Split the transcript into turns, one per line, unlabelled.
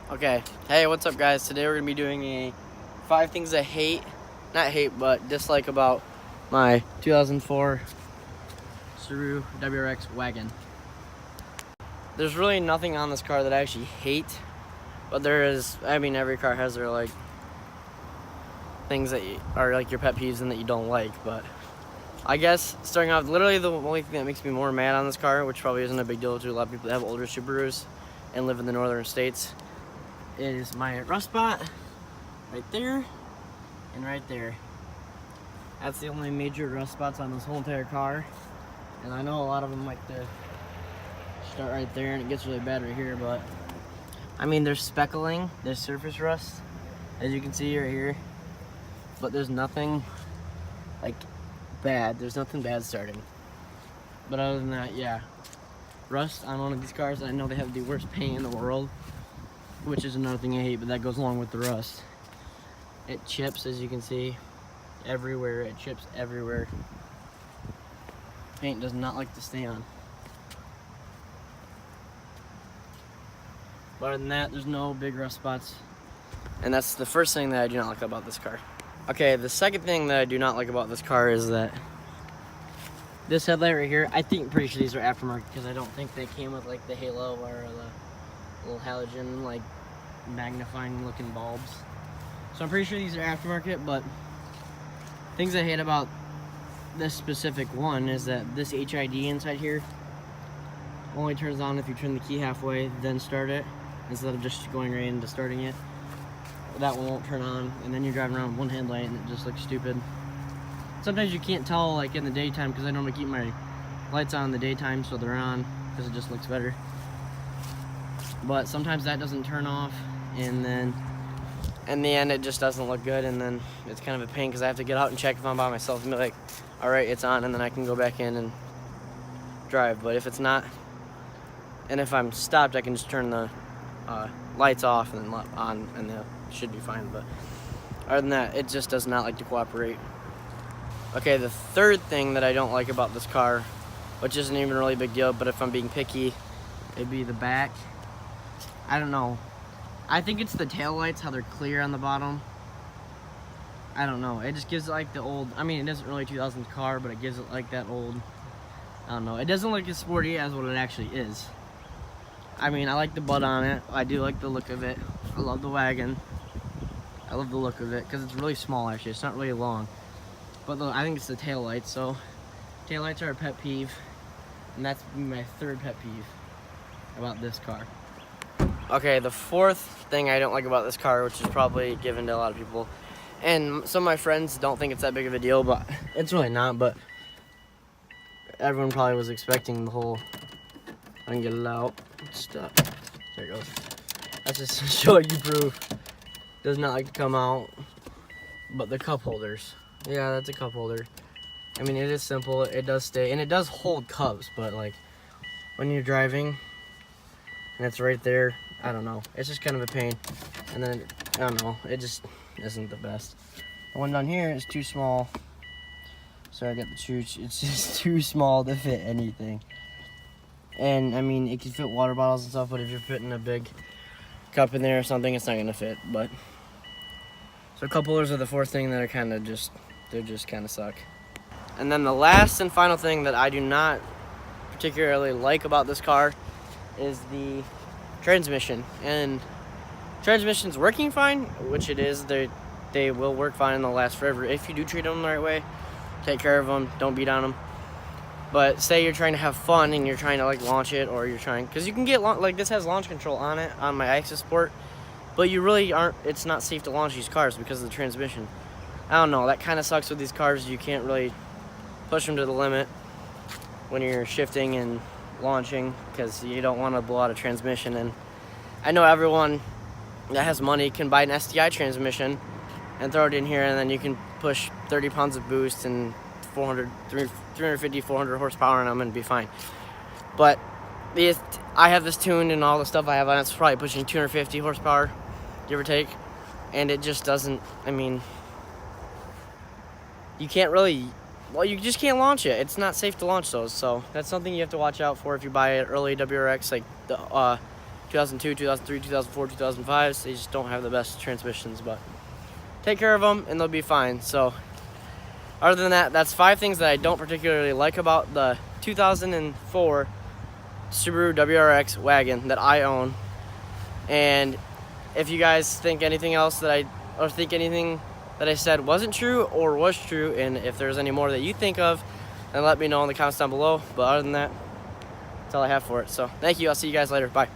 Okay, hey, what's up guys? Today we're going to be doing a 5 things I hate, not hate, but dislike about my 2004 Subaru WRX Wagon. There's really nothing on this car that I actually hate, but there is, I mean, every car has their, like, things that are, like, your pet peeves and that you don't like, but I guess, starting off, literally the only thing that makes me more mad on this car, which probably isn't a big deal to a lot of people that have older Subarus and live in the northern states, is my rust spot right there and right there. That's the only major rust spots on this whole entire car, and I know a lot of them like to start right there and it gets really bad right here, but I mean, there's speckling, there's surface rust, as you can see right here, but there's nothing like bad. There's nothing bad starting. But other than that, yeah, rust on one of these cars, I know they have the worst paint in the world, which is another thing I hate, but that goes along with the rust. It chips, as you can see, everywhere. It chips everywhere. Paint does not like to stay on. But other than that, there's no big rust spots. And that's the first thing that I do not like about this car. Okay, the second thing that I do not like about this car is that this headlight right here, I think, pretty sure these are aftermarket because I don't think they came with like the halo or the little halogen like magnifying looking bulbs. So I'm pretty sure these are aftermarket, but things I hate about this specific one is that this HID inside here only turns on if you turn the key halfway, then start it, instead of just going right into starting it. That one won't turn on, and then you're driving around with one headlight and it just looks stupid. Sometimes you can't tell like in the daytime because I normally keep my lights on in the daytime so they're on because it just looks better. But sometimes that doesn't turn off, and then in the end it just doesn't look good, and then it's kind of a pain because I have to get out and check if I'm by myself and be like, alright, it's on, and then I can go back in and drive. But if it's not, and if I'm stopped, I can just turn the lights off and then on, and it should be fine. But other than that, it just does not like to cooperate. Okay, the third thing that I don't like about this car, which isn't even really a big deal, but if I'm being picky, it'd be the back. I don't know. I think it's the taillights, how they're clear on the bottom. I don't know. It just gives it like the old, I mean, it isn't really a 2000s car, but it gives it like that old, I don't know. It doesn't look as sporty as what it actually is. I mean, I like the butt on it. I do like the look of it. I love the wagon. I love the look of it because it's really small, actually. It's not really long. But I think it's the taillights, so taillights are a pet peeve, and that's my third pet peeve about this car. Okay, the fourth thing I don't like about this car, which is probably given to a lot of people, and some of my friends don't think it's that big of a deal, but it's really not. But everyone probably was expecting the whole, I can get it out, stuff. There it goes. That's just to show you proof. Does not like to come out. But the cup holders. Yeah, that's a cup holder. I mean, it is simple, it does stay, and it does hold cups, but like when you're driving and it's right there, I don't know, it's just kind of a pain. And then I don't know, it just isn't the best. The one down here is too small, so I got the chooch. It's just too small to fit anything. And I mean, it can fit water bottles and stuff, but if you're putting a big cup in there or something, it's not gonna fit. But so cup holders are the fourth thing that are kind of just, they just kind of suck. And then the last and final thing that I do not particularly like about this car is the transmission. And transmission's working fine, which it is. They will work fine and they'll last forever if you do treat them the right way. Take care of them, don't beat on them. But say you're trying to have fun and you're trying to like launch it, or you're trying, because you can get like this has launch control on it on my Access Sport, but you really aren't, it's not safe to launch these cars because of the transmission. I don't know, that kind of sucks with these cars. You can't really push them to the limit when you're shifting and launching because you don't want to blow out a transmission. And I know everyone that has money can buy an STI transmission and throw it in here, and then you can push 30 pounds of boost and 350, 400 horsepower on them and be fine. But I have this tuned, and all the stuff I have on it's probably pushing 250 horsepower, give or take, and it just doesn't, I mean, you can't really, well, you just can't launch it. It's not safe to launch those, so that's something you have to watch out for if you buy an early WRX. Like 2002, 2003, 2004, 2005s. They just don't have the best transmissions, but take care of them and they'll be fine. So other than that, that's 5 things that I don't particularly like about the 2004 Subaru WRX Wagon that I own. And if you guys think anything else that anything that I said wasn't true or was true, and if there's any more that you think of, then let me know in the comments down below. But other than that, that's all I have for it. So thank you. I'll see you guys later. Bye.